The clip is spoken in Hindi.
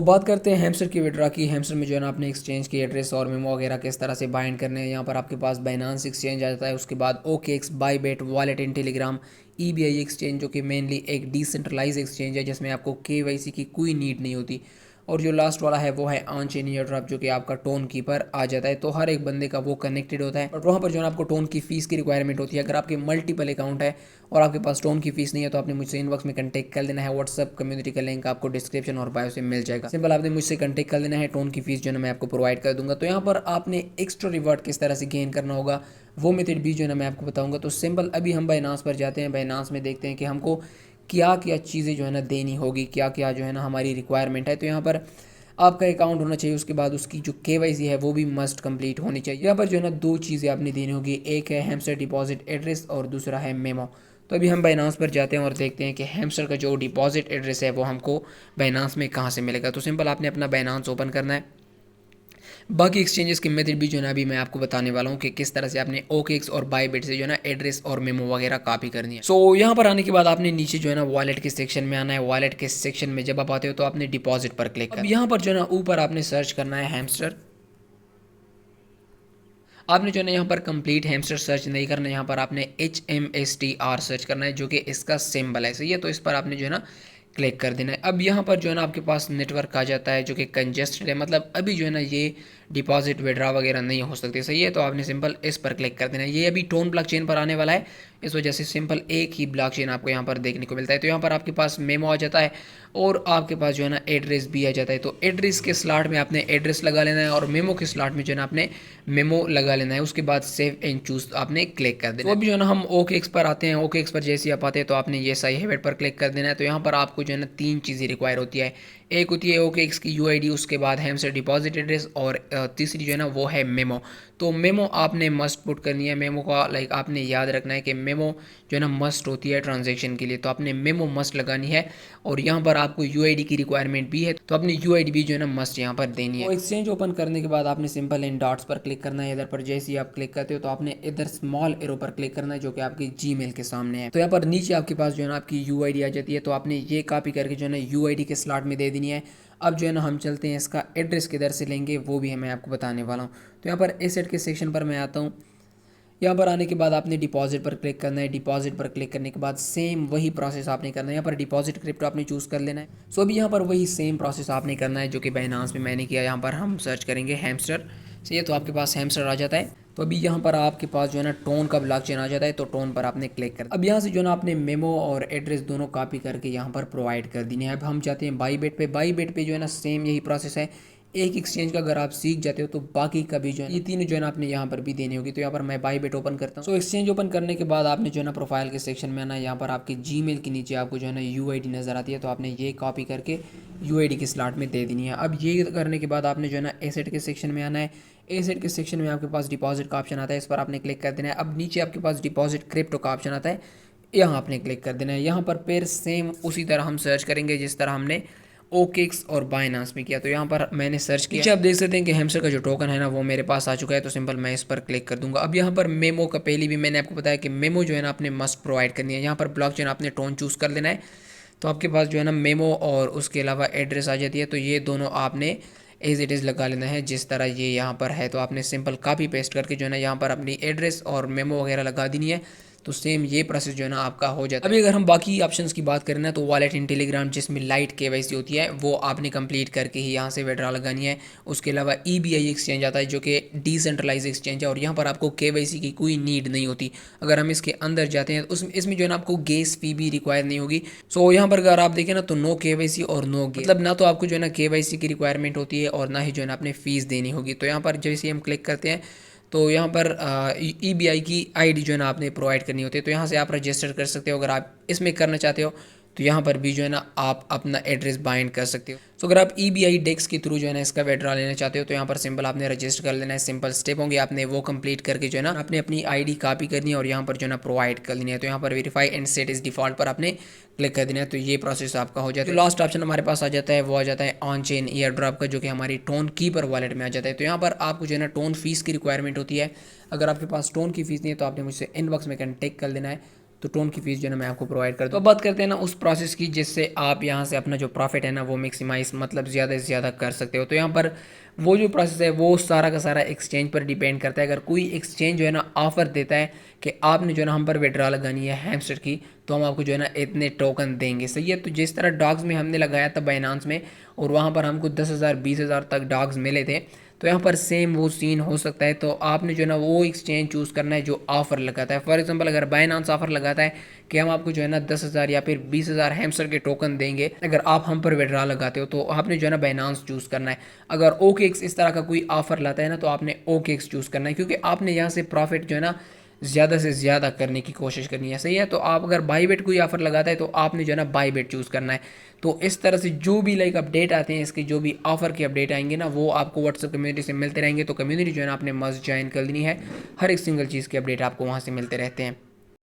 बात करते हैं हैमस्टर की विड्रा की। हैमस्टर में जो है ना आपने एक्सचेंज की एड्रेस और मेमो वगैरह किस तरह से बाइंड करने हैं। यहाँ पर आपके पास बाइनांस एक्सचेंज आ जाता है, उसके बाद OKX, Bybit, wallet in Telegram, EBI exchange जो कि मेनली एक डिसेंट्रलाइज एक्सचेंज है जिसमें आपको KYC की कोई नीड नहीं होती। और जो लास्ट वाला है वो है ऑन चेन ईयर ड्रॉप जो कि आपका टोन कीपर आ जाता है। तो हर एक बंदे का वो कनेक्टेड होता है, बट वहाँ पर जो है ना आपको टोन की फीस की रिक्वायरमेंट होती है। अगर आपके मल्टीपल अकाउंट है और आपके पास टोन की फीस नहीं है तो आपने मुझसे इनबॉक्स में कंटेक्ट कर लेना है। व्हाट्सअप कम्युनिटी का लिंक आपको डिस्क्रिप्शन और बायो से मिल जाएगा। सिंपल आपने मुझसे कंटेक्ट कर लेना है, टोन की फीस जो है मैं आपको प्रोवाइड कर दूंगा। तो यहाँ पर आपने एक्स्ट्रा रिवॉर्ड किस तरह से गेन करना होगा वो मेथड भी जो है ना मैं आपको बताऊंगा। तो सिंपल अभी हम बाइनांस पर जाते हैं, बाइनांस में देखते हैं कि हमको क्या क्या चीज़ें जो है ना देनी होगी, क्या क्या जो है ना हमारी रिक्वायरमेंट है। तो यहाँ पर आपका अकाउंट होना चाहिए, उसके बाद उसकी जो KYC है वो भी मस्ट कंप्लीट होनी चाहिए। यहाँ पर जो है ना दो चीज़ें आपने देनी होगी, एक है हैमस्टर डिपॉजिट एड्रेस और दूसरा है मेमो। तो अभी हम बाइनांस पर जाते हैं और देखते हैं कि हैमस्टर का जो डिपॉजिट एड्रेस है वो हमको बाइनांस में कहाँ से मिलेगा। तो सिंपल आपने अपना बाइनांस ओपन करना है। बाकी एक्सचेंजेस की मेथड भी जो है ना अभी मैं आपको बताने वाला हूँ कि किस तरह से आपने OKX और बाईबिट से जो है ना एड्रेस और मेमो वगैरह कॉपी करनी है। यहाँ पर आने के बाद आपने नीचे जो है ना वॉलेट के सेक्शन में आना है। वॉलेट के सेक्शन में जब आप आते हो तो आपने डिपॉजिट पर क्लिक करना है। यहाँ पर जो है ना ऊपर आपने सर्च करना है हैमस्टर। आपने जो है ना यहाँ पर कंप्लीट हैमस्टर सर्च नहीं करना है, यहाँ पर आपने HMSTR सर्च करना है जो कि इसका सिंबल है, सही है। तो इस पर आपने जो है ना क्लिक कर देना है। अब यहाँ पर जो है ना आपके पास नेटवर्क आ जाता है जो कि कंजेस्टेड है, मतलब अभी जो है ना ये डिपॉजिट विड्रा वगैरह नहीं हो सकती, सही है। तो आपने सिंपल इस पर क्लिक कर देना है। ये अभी टोन ब्लॉकचेन पर आने वाला है, इस वजह से सिंपल एक ही ब्लॉकचेन आपको यहाँ पर देखने को मिलता है। तो यहाँ पर आपके पास मेमो आ जाता है और आपके पास जो है ना एड्रेस भी आ जाता है। तो एड्रेस के स्लॉट में आपने एड्रेस लगा लेना है और मेमो के स्लॉट में जो है ना आपने मेमो लगा लेना है। उसके बाद सेव एंड चूज आपने क्लिक कर देना है। तो अभी जो है ना हम OKX पर आते हैं। OKX पर जैसे ही आप आते हैं तो आपने ये सही हैबिट पर क्लिक कर देना है। तो यहाँ पर आपको जो है ना तीन चीज़ें रिक्वायर होती है। एक होती है OKX की UID, उसके बाद हैमस्टर डिपॉजिट एड्रेस और तीसरी जो है ना वो है मेमो। तो मेमो आपने मस्ट पुट करनी है। मेमो का लाइक आपने याद रखना है कि मेमो जो है ना मस्ट होती है ट्रांजेक्शन के लिए, तो आपने मेमो मस्ट लगानी है। और यहाँ पर आपको UID की रिक्वायरमेंट भी है, तो अपनी UID भी जो है ना मस्ट यहाँ पर देनी है। तो एक्सचेंज ओपन करने के बाद आपने सिंपल इन डॉट्स पर क्लिक करना है। इधर पर जैसे ही आप क्लिक करते हो तो आपने इधर स्मॉल एरो पर क्लिक करना है जो कि आपकी Gmail के सामने है। तो यहाँ पर नीचे आपके पास जो है ना आपकी UID आ जाती है, तो आपने ये कॉपी करके जो है ना UID के स्लॉट में दे देनी है। अब जो है ना हम चलते हैं इसका एड्रेस किधर से लेंगे वो भी मैं आपको बताने वाला हूँ। तो यहाँ पर एसेट के सेक्शन पर मैं आता हूँ। यहाँ पर आने के बाद आपने डिपॉजिट पर क्लिक करना है। डिपॉजिट पर क्लिक करने के बाद सेम वही प्रोसेस आपने करना है। यहाँ पर डिपॉजिट क्रिप्टो आपने चूज़ कर लेना है। अभी यहाँ पर वही सेम प्रोसेस आपने करना है जो कि बाइनांस में मैंने किया। यहाँ पर हम सर्च करेंगे हैमस्टर से, तो आपके पास हैमस्टर आ जाता है। तो अभी यहाँ पर आपके पास जो है ना टोन का ब्लॉकचेन आ जाता है, तो टोन पर आपने क्लिक कर। अब यहाँ से जो है ना आपने मेमो और एड्रेस दोनों कॉपी करके यहाँ पर प्रोवाइड कर दी है। अब हम जाते हैं बाईबेट पे। बाईबेट पे जो है ना सेम यही प्रोसेस है। एक एक्सचेंज का अगर आप सीख जाते हो तो बाकी का भी जो है ये तीनों जो है ना आपने यहाँ पर भी देनी होगी। तो यहाँ पर मैं बाईबेट ओपन करता हूँ। एक्सचेंज ओपन करने के बाद आपने जो है ना प्रोफाइल के सेक्शन में आना है। यहाँ पर आपके Gmail के नीचे आपको जो है ना UID नज़र आती है, तो आपने ये कॉपी करके UID के स्लॉट में दे देनी है। अब ये करने के बाद आपने जो है ना एसेट के सेक्शन में आना है। एसेट के सेक्शन में आपके पास डिपॉजिट का ऑप्शन आता है, इस पर आपने क्लिक कर देना है। अब नीचे आपके पास डिपॉजिट क्रिप्टो का ऑप्शन आता है, यहाँ आपने क्लिक कर देना है। यहाँ पर फिर सेम उसी तरह हम सर्च करेंगे जिस तरह हमने OKX और बाइनांस में किया। तो यहाँ पर मैंने सर्च किया, आप देख सकते हैं कि हैमस्टर का जो टोकन है ना वो मेरे पास आ चुका है। तो सिंपल मैं इस पर क्लिक कर दूंगा। अब यहाँ पर मेमो का पहले भी मैंने आपको बताया कि मेमो जो है ना आपने मस्ट प्रोवाइड करनी है। यहाँ पर ब्लॉकचेन आपने टोन चूज़ कर लेना है। तो आपके पास जो है ना मेमो और उसके अलावा एड्रेस आ जाती है, तो ये दोनों आपने एज इट इज़ लगा लेना है जिस तरह ये यहाँ पर है। तो आपने सिंपल कॉपी पेस्ट करके जो है ना यहाँ पर अपनी एड्रेस और मेमो वगैरह लगा देनी है। तो सेम ये प्रोसेस जो है ना आपका हो जाता है। अभी अगर हम बाकी ऑप्शंस की बात करें ना, तो वॉलेट इन टेलीग्राम जिसमें लाइट KYC होती है वो आपने कंप्लीट करके ही यहाँ से विड्रॉ लगानी है। उसके अलावा EBI एक्सचेंज आता है जो कि डिसेंट्रलाइज एक्सचेंज है और यहाँ पर आपको KYC की कोई नीड नहीं होती। अगर हम इसके अंदर जाते हैं तो इसमें जो है ना आपको गैस फी भी रिक्वायर नहीं होगी। यहाँ पर अगर आप देखें ना तो नो KYC और नो गेस, मतलब ना तो आपको जो है ना KYC की रिक्वायरमेंट होती है और ना ही जो है ना आपने फीस देनी होगी। तो यहाँ पर जैसे हम क्लिक करते हैं तो यहाँ पर EBI की ID जो है ना आपने प्रोवाइड करनी होती है। तो यहाँ से आप रजिस्टर कर सकते हो। अगर आप इसमें करना चाहते हो तो यहाँ पर भी जो है ना आप अपना एड्रेस बाइंड कर सकते हो। अगर आप EBI डेक्स के थ्रू जो है ना इसका विड्रॉ लेना चाहते हो तो यहाँ पर सिंपल आपने रजिस्टर कर लेना है। सिंपल स्टेप होंगे, आपने वो कंप्लीट करके जो है ना आपने अपनी ID कॉपी करनी है और यहाँ पर जो है ना प्रोवाइड कर लेनी है। तो यहाँ पर verify and set is default पर आपने क्लिक कर देना है। तो ये प्रोसेस आपका हो जाता है। तो लास्ट ऑप्शन हमारे पास आ जाता है, वो आ जाता है ऑन चेन ईयर ड्रॉप का, जो कि हमारी टोन कीपर वॉलेट में आ जाता है। तो यहाँ पर आपको जो है ना टोन फीस की रिक्वायरमेंट होती है। अगर आपके पास टोन की फीस नहीं है तो आपने मुझसे इनबॉक्स में कॉन्टेक्ट कर लेना है। तो टोन की फीस जो है ना मैं आपको प्रोवाइड कर दूँ। तो बात करते हैं ना उस प्रोसेस की जिससे आप यहाँ से अपना जो प्रॉफिट है ना वो मैक्सिमाइज मतलब ज़्यादा से ज़्यादा कर सकते हो। तो यहाँ पर वो जो प्रोसेस है वो सारा का सारा एक्सचेंज पर डिपेंड करता है। अगर कोई एक्सचेंज जो है ना ऑफर देता है कि आपने जो है ना हम पर विड्रॉ लगानी है हैमस्टर की, तो हम आपको जो है ना इतने टोकन देंगे, सही है। तो जिस तरह डॉग्स में हमने लगाया था बाइनांस में और वहाँ पर हमको 10,000 20,000 तक डॉग्स मिले थे, तो यहाँ पर सेम वो सीन हो सकता है। तो आपने जो है ना वो एक्सचेंज चूज़ करना है जो ऑफ़र लगाता है। फॉर एग्जांपल अगर बाइनांस ऑफर लगाता है कि हम आपको जो है ना 10,000 या फिर 20,000 हैमस्टर के टोकन देंगे अगर आप हम पर विड्रॉ लगाते हो, तो आपने जो है ना बाइनांस चूज़ करना है। अगर ओकेएक्स इस तरह का कोई ऑफर लाता है ना, तो आपने ओकेएक्स चूज़ करना है, क्योंकि आपने यहाँ से प्रॉफिट जो है ना ज़्यादा से ज़्यादा करने की कोशिश करनी है, सही है। तो आप अगर बाई बेट कोई ऑफर लगाता है तो आपने जो है ना बाई बेट चूज़ करना है। तो इस तरह से जो भी लाइक अपडेट आते हैं, इसके जो भी ऑफर के अपडेट आएंगे ना, वो आपको व्हाट्सएप कम्युनिटी से मिलते रहेंगे। तो कम्युनिटी जो है ना आपने मस्ट ज्वाइन कर लेनी है, हर एक सिंगल चीज़ के अपडेट आपको वहाँ से मिलते रहते हैं।